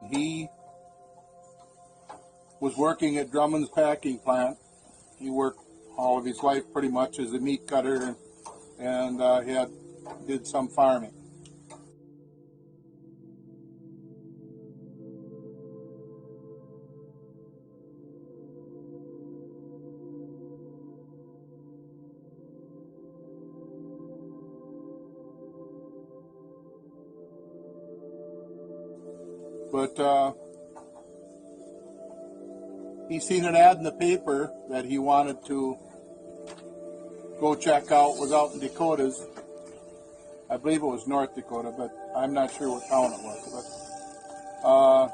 he was working at Drummond's packing plant. He worked all of his life pretty much as a meat cutter, and he did some farming. But he seen an ad in the paper that he wanted to go check out. Was out in Dakotas. I believe it was North Dakota, but I'm not sure what town it was. But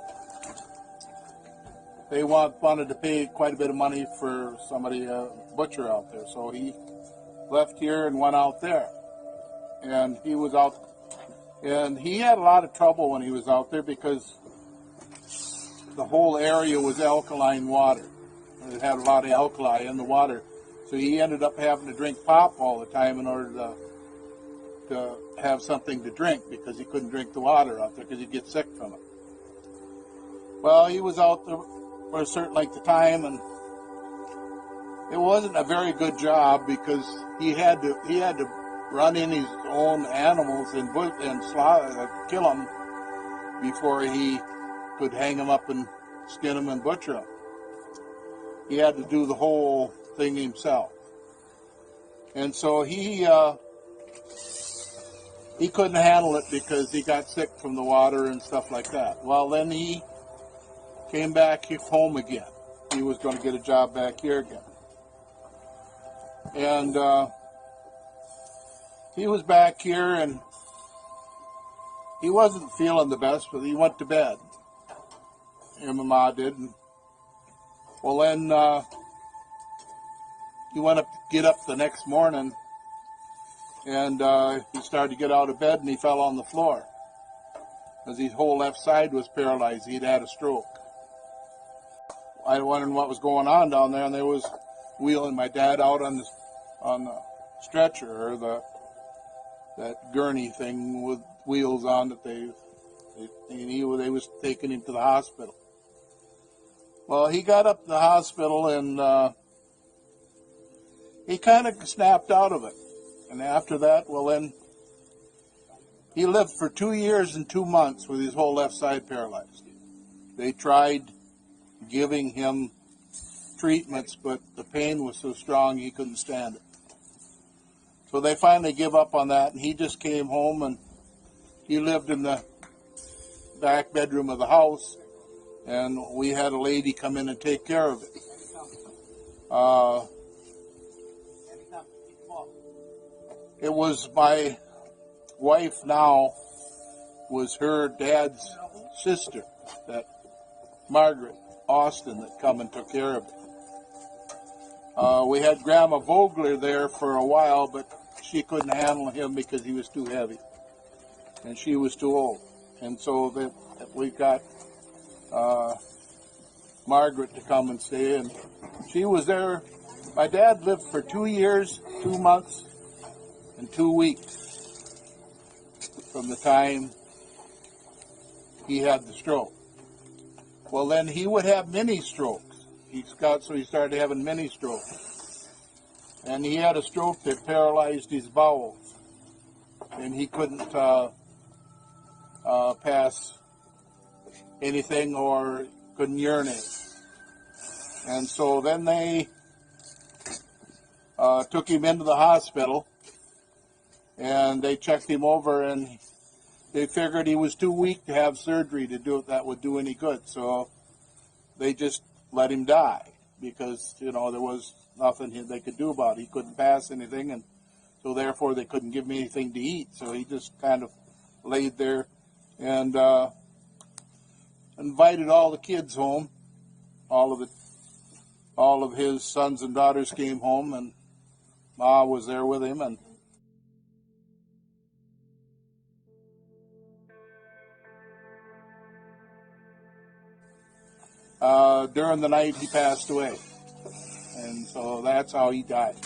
they wanted to pay quite a bit of money for somebody, a butcher out there. So he left here and went out there. And he was out, and he had a lot of trouble when he was out there because the whole area was alkaline water. It had a lot of alkali in the water. So he ended up having to drink pop all the time in order to have something to drink, because he couldn't drink the water out there because he'd get sick from it. Well, he was out there for a certain length of time, and it wasn't a very good job because he had to run in his own animals and kill them before he could hang them up and skin them and butcher them. He had to do the whole thing himself. And so he couldn't handle it because he got sick from the water and stuff like that. Well, then he came back home again. He was going to get a job back here again. And he was back here, and he wasn't feeling the best, but he went to bed. Him and Ma did. And, well, then he went up to get up the next morning, and he started to get out of bed, and he fell on the floor because his whole left side was paralyzed. He'd had a stroke. I wondered what was going on down there, and they was wheeling my dad out on the stretcher, or that gurney thing with wheels on that they was taking him to the hospital. Well, he got up to the hospital, and he kind of snapped out of it. And after that, well, then he lived for 2 years and 2 months with his whole left side paralyzed. They tried giving him treatments, but the pain was so strong he couldn't stand it. So they finally gave up on that, and he just came home, and he lived in the back bedroom of the house, and we had a lady come in and take care of it. It was my wife now, was her dad's sister, that Margaret Austin, that come and took care of it. We had Grandma Vogler there for a while, but she couldn't handle him because he was too heavy, and she was too old. And so we got Margaret to come and stay, and she was there. My dad lived for 2 years, 2 months, and 2 weeks from the time he had the stroke. Well, then he would have mini strokes. So he started having mini strokes. And he had a stroke that paralyzed his bowels, and he couldn't pass anything or couldn't urinate. And so then they took him into the hospital, and they checked him over, and they figured he was too weak to have surgery to do it that would do any good. So they just let him die because, there was nothing they could do about it. He couldn't pass anything, and so therefore they couldn't give him anything to eat. So he just kind of laid there and invited all the kids home. All of his sons and daughters came home, and Ma was there with him, and during the night he passed away, and so that's how he died.